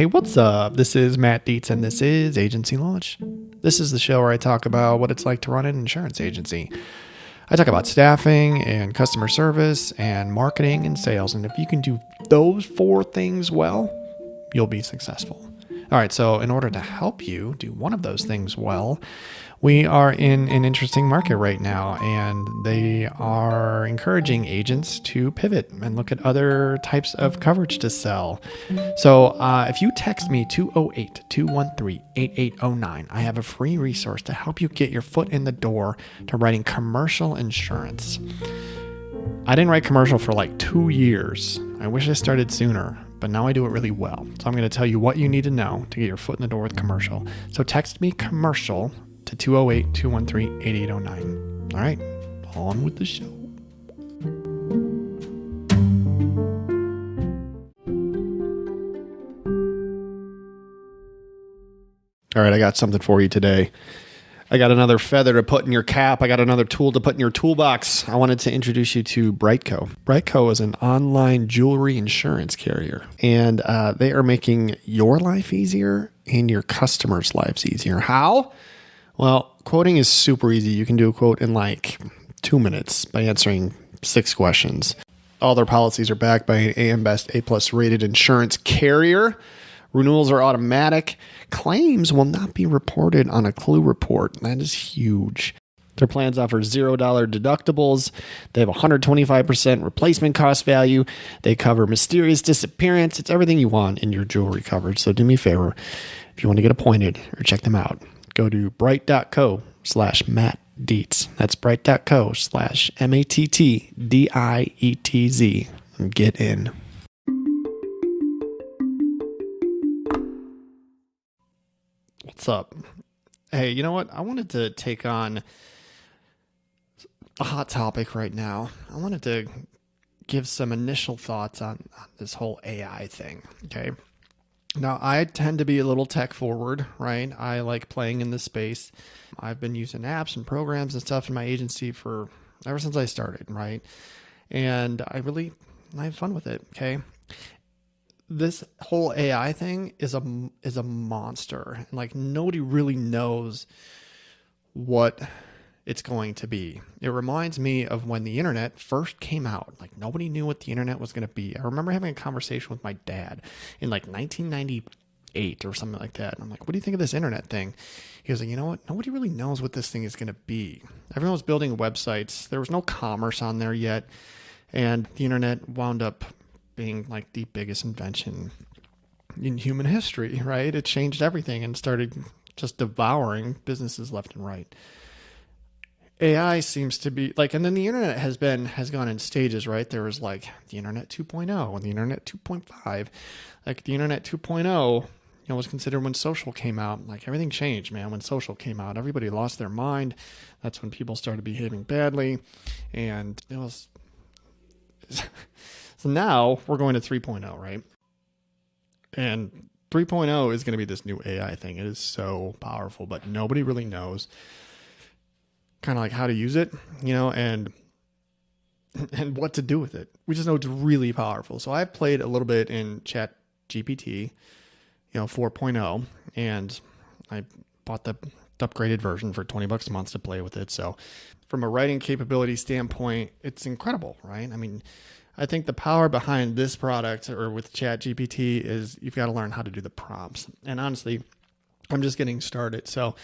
Hey, what's up? This is Matt Dietz, and this is Agency Launch. This is the show where I talk about what it's like to run an insurance agency. I talk about staffing and customer service and marketing and sales. And if you can do those four things well, you'll be successful. All right, so in order to help you do one of those things well, we are in an interesting market right now, and they are encouraging agents to pivot and look at other types of coverage to sell. So if you text me 208-213-8809, I have a free resource to help you get your foot in the door to writing commercial insurance. I didn't write commercial for like 2 years. I wish I started sooner, but now I do it really well. So I'm going to tell you what you need to know to get your foot in the door with commercial. So text me commercial to 208-213-8809. All right, on with the show. All right, I got something for you today. I got another feather to put in your cap. I got another tool to put in your toolbox. I wanted to introduce you to Brightco. Brightco is an online jewelry insurance carrier, and they are making your life easier and your customers' lives easier. How? Well, quoting is super easy. You can do a quote in like 2 minutes by answering 6 questions. All their policies are backed by an AM Best A+ rated insurance carrier. Renewals are automatic. Claims will not be reported on a Clue report. That is huge. Their plans offer $0 deductibles. They have 125% replacement cost value. They cover mysterious disappearance. It's everything you want in your jewelry coverage. So do me a favor. If you want to get appointed or check them out, go to bright.co/Matt Dietz. That's bright.co/MATTDIETZ and get in. What's up? Hey, you know what? I wanted to take on a hot topic right now. I wanted to give some initial thoughts on this whole AI thing. Okay. Now, I tend to be a little tech forward, right? I like playing in this space. I've been using apps and programs and stuff in my agency for ever since I started, right? And I have fun with it. Okay. This whole AI thing is a monster, and like nobody really knows what it's going to be. It reminds me of when the internet first came out. Like nobody knew what the internet was going to be. I remember having a conversation with my dad in like 1998 or something like that. And I'm like, what do you think of this internet thing? He was like, you know what? Nobody really knows what this thing is going to be. Everyone was building websites. There was no commerce on there yet. And the internet wound up being like the biggest invention in human history, right? It changed everything and started just devouring businesses left and right. AI seems to be like, and then the internet has gone in stages, right? There was like the internet 2.0 and the internet 2.5. Like the internet 2.0, was considered when social came out. Like everything changed, man. When social came out, everybody lost their mind. That's when people started behaving badly, and it was. So now we're going to 3.0, right? And 3.0 is going to be this new AI thing. It is so powerful, but nobody really knows kind of like how to use it, and what to do with it. We just know it's really powerful. So I've played a little bit in Chat GPT, 4.0, and I bought the upgraded version for $20 a month to play with it. So from a writing capability standpoint, it's incredible, right? I mean, I think the power behind this product or with Chat GPT is you've got to learn how to do the prompts. And honestly, I'm just getting started. So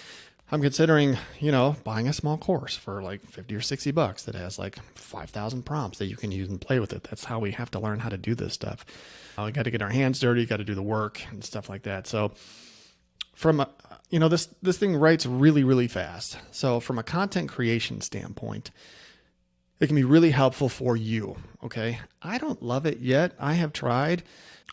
I'm considering, buying a small course for like $50 or $60 that has like 5,000 prompts that you can use and play with it. That's how we have to learn how to do this stuff. We got to get our hands dirty, got to do the work and stuff like that. So from this thing writes really, really fast. So from a content creation standpoint, it can be really helpful for you, okay? I don't love it yet. I have tried.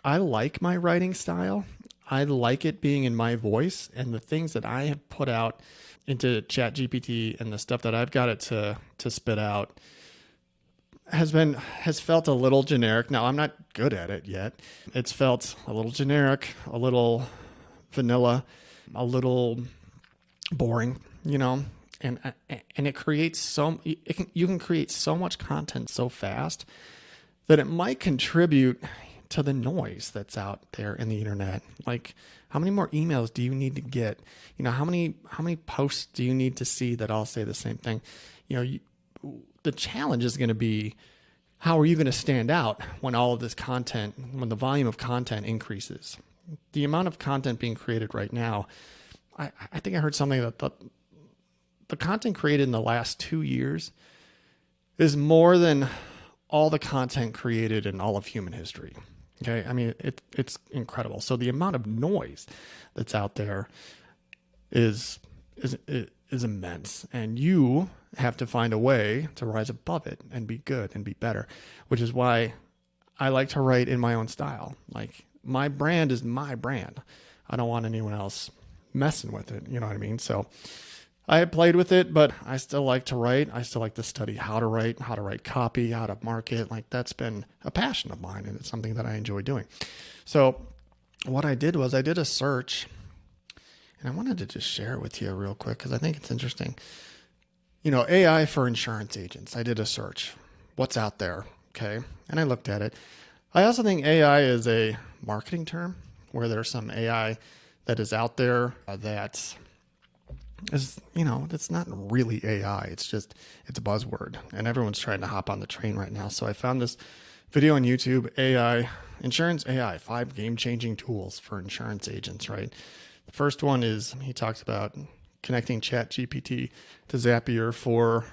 I like my writing style. I like it being in my voice, and the things that I have put out into ChatGPT and the stuff that I've got it to spit out has felt a little generic. Now, I'm not good at it yet. It's felt a little generic, a little vanilla, a little boring, And it creates you can create so much content so fast that it might contribute to the noise that's out there in the internet. Like, how many more emails do you need to get? How many posts do you need to see that all say the same thing? The challenge is going to be, how are you going to stand out when all of this content, when the volume of content increases? The amount of content being created right now, I think I heard something that the content created in the last 2 years is more than all the content created in all of human history. Okay. I mean, it's incredible. So the amount of noise that's out there is immense, and you have to find a way to rise above it and be good and be better, which is why I like to write in my own style. Like, my brand is my brand. I don't want anyone else messing with it. You know what I mean? So I had played with it, but I still like to write. I still like to study how to write copy, how to market. Like, that's been a passion of mine, and it's something that I enjoy doing. So what I did was I did a search, and I wanted to just share it with you real quick because I think it's interesting. AI for insurance agents. I did a search. What's out there? Okay. And I looked at it. I also think AI is a marketing term, where there's some AI that is out there that is, it's not really AI. It's a buzzword, and everyone's trying to hop on the train right now. So I found this video on YouTube, Insurance AI, 5 game-changing tools for insurance agents, right? The first one is, he talks about connecting ChatGPT to Zapier for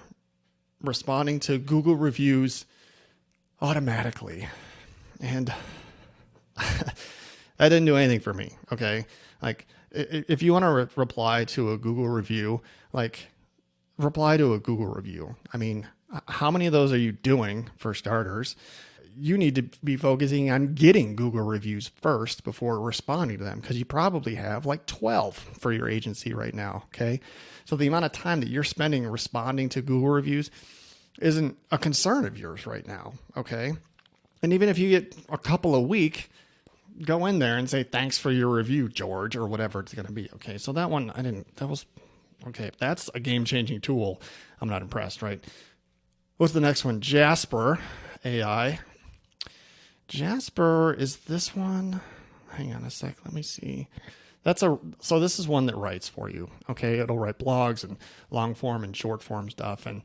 responding to Google reviews automatically. And that didn't do anything for me. Okay. Like, if you want to reply to a Google review, reply to a Google review. I mean, how many of those are you doing, for starters? You need to be focusing on getting Google reviews first before responding to them, because you probably have 12 for your agency right now. Okay. So the amount of time that you're spending responding to Google reviews isn't a concern of yours right now. Okay. And even if you get a couple a week, go in there and say, thanks for your review, George, or whatever it's going to be. Okay. So that one, okay. If that's a game-changing tool, I'm not impressed, right? What's the next one? Jasper AI. Jasper is this one. Hang on a sec. Let me see. So this is one that writes for you. Okay. It'll write blogs and long form and short form stuff. And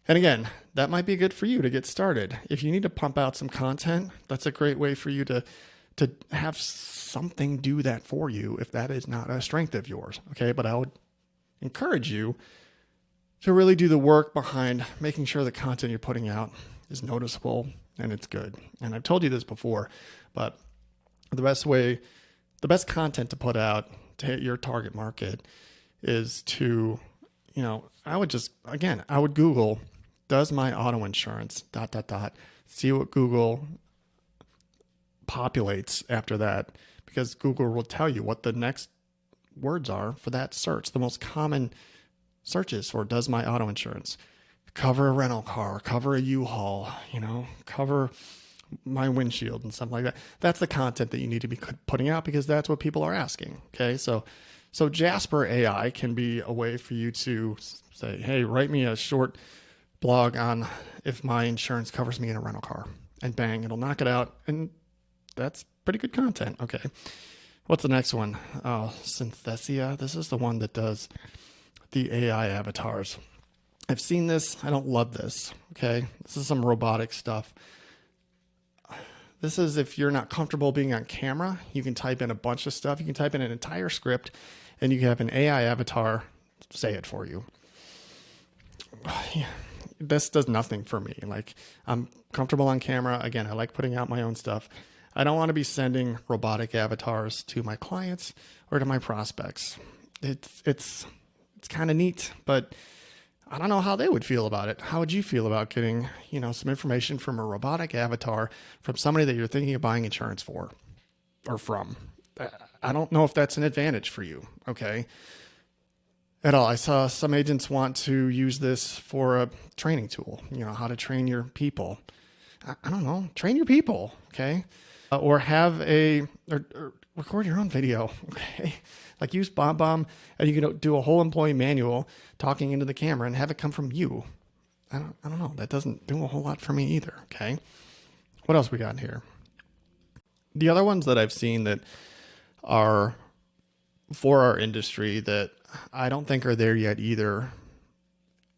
again, that might be good for you to get started. If you need to pump out some content, that's a great way for you to have something do that for you, if that is not a strength of yours. Okay. But I would encourage you to really do the work behind making sure the content you're putting out is noticeable and it's good. And I've told you this before, but the best content to put out to hit your target market is to, I would Google, does my auto insurance, ... See what Google populates after that, because Google will tell you what the next words are for that search. The most common searches for does my auto insurance cover a rental car, cover a U-Haul, cover my windshield and something like that. That's the content that you need to be putting out, because that's what people are asking. Okay. So Jasper AI can be a way for you to say, hey, write me a short blog on if my insurance covers me in a rental car, and bang, it'll knock it out. And that's pretty good content. Okay. What's the next one? Oh, Synthesia. This is the one that does the AI avatars. I've seen this. I don't love this. Okay. This is some robotic stuff. This is, if you're not comfortable being on camera, you can type in a bunch of stuff. You can type in an entire script, and you can have an AI avatar say it for you. This does nothing for me. I'm comfortable on camera. Again, I like putting out my own stuff. I don't want to be sending robotic avatars to my clients or to my prospects. It's kind of neat, but I don't know how they would feel about it. How would you feel about getting, some information from a robotic avatar from somebody that you're thinking of buying insurance for or from? I don't know if that's an advantage for you. Okay. At all. I saw some agents want to use this for a training tool, how to train your people. I don't know, train your people. Okay. Or have or record your own video. Okay. Use BombBomb, and you can do a whole employee manual talking into the camera and have it come from you. I don't know. That doesn't do a whole lot for me either. Okay. What else we got here? The other ones that I've seen that are for our industry that I don't think are there yet either,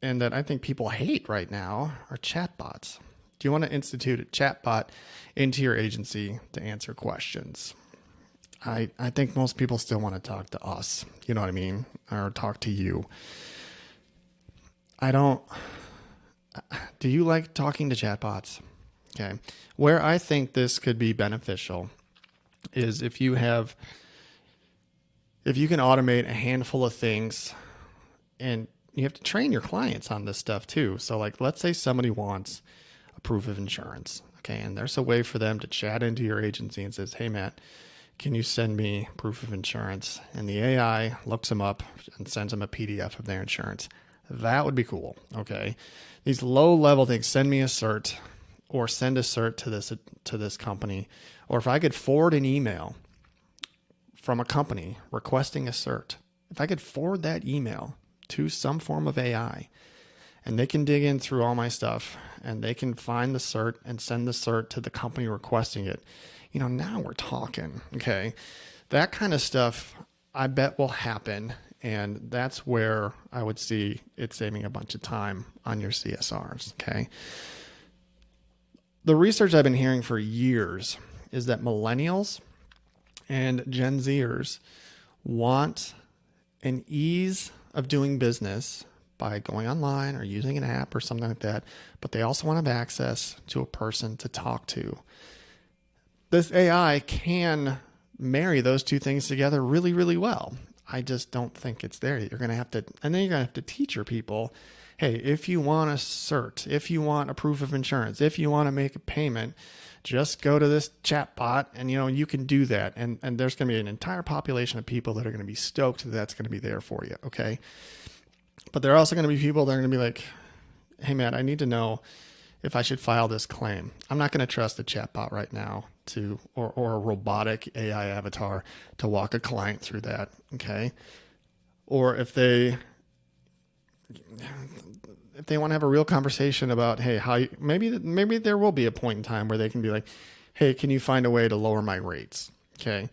and that I think people hate right now, are chatbots. Do you want to institute a chatbot into your agency to answer questions? I think most people still want to talk to us, you know what I mean? Or talk to you. Do you like talking to chatbots? Okay. Where I think this could be beneficial is if you can automate a handful of things, and you have to train your clients on this stuff too. So like, let's say somebody wants a proof of insurance. Okay. And there's a way for them to chat into your agency and says, hey, Matt, can you send me proof of insurance? And the AI looks them up and sends them a PDF of their insurance. That would be cool. Okay. These low level things, send me a cert, or send a cert to this company. Or if I could forward an email from a company requesting a cert, if I could forward that email to some form of AI, and they can dig in through all my stuff and they can find the cert and send the cert to the company requesting it, now we're talking. Okay. That kind of stuff I bet will happen. And that's where I would see it saving a bunch of time on your CSRs. Okay. The research I've been hearing for years is that millennials and Gen Zers want an ease of doing business by going online or using an app or something like that, but they also want to have access to a person to talk to. This AI can marry those two things together really, really well. I just don't think it's there. You're going to have to, and then you're going to have to teach your people, hey, if you want a cert, if you want a proof of insurance, if you want to make a payment, just go to this chat bot and, you can do that. And there's going to be an entire population of people that are going to be stoked that that's going to be there for you. Okay. But there are also going to be people that are going to be like, hey, Matt, I need to know if I should file this claim. I'm not going to trust a chatbot right now or a robotic AI avatar to walk a client through that. Okay. Or if they want to have a real conversation about, hey, maybe there will be a point in time where they can be like, hey, can you find a way to lower my rates? Okay.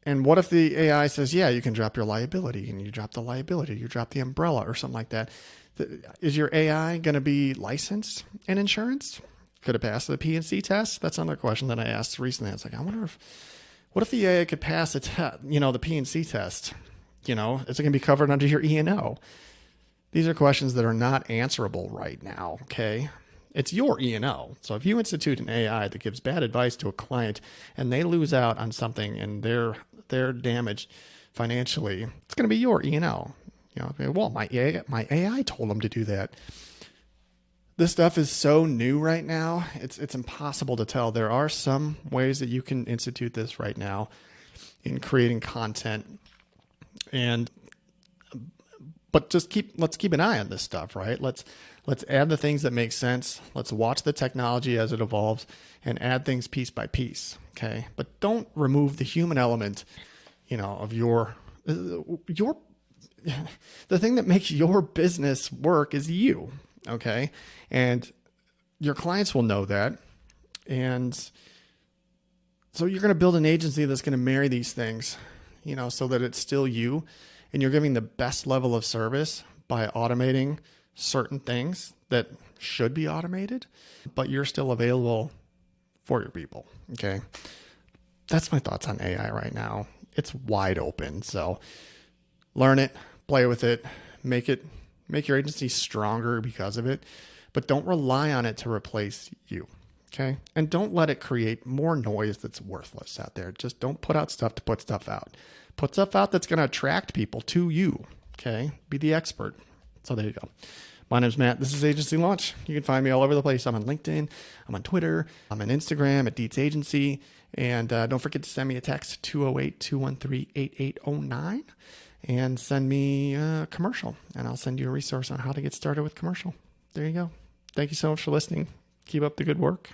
And what if the AI says, yeah, you can drop your liability, and you drop the liability, you drop the umbrella or something like that. Is your AI going to be licensed in insurance? Could it pass the P&C test? That's another question that I asked recently. I was like, what if the AI could pass the P&C test? Is it going to be covered under your E&O? These are questions that are not answerable right now. Okay. It's your E&O. So if you institute an AI that gives bad advice to a client and they lose out on something and they're damaged financially, it's going to be your E&O. Well, my AI told them to do that. This stuff is so new right now. It's impossible to tell. There are some ways that you can institute this right now in creating content, but let's keep an eye on this stuff, right? Let's add the things that make sense. Let's watch the technology as it evolves and add things piece by piece. Okay. But don't remove the human element, of your the thing that makes your business work is you. Okay. And your clients will know that. And so you're going to build an agency that's going to marry these things, so that it's still you, and you're giving the best level of service by automating certain things that should be automated, but you're still available for your people. Okay. That's my thoughts on AI right now. It's wide open. So learn it, play with it, make your agency stronger because of it, but don't rely on it to replace you. Okay. And don't let it create more noise that's worthless out there. Just don't put out stuff to put stuff out. Put stuff out that's going to attract people to you. Okay. Be the expert. So there you go. My name's Matt. This is Agency Launch. You can find me all over the place. I'm on LinkedIn. I'm on Twitter. I'm on Instagram at Dietz Agency. And don't forget to send me a text, 208-213-8809, and send me a commercial, and I'll send you a resource on how to get started with commercial. There you go. Thank you so much for listening. Keep up the good work.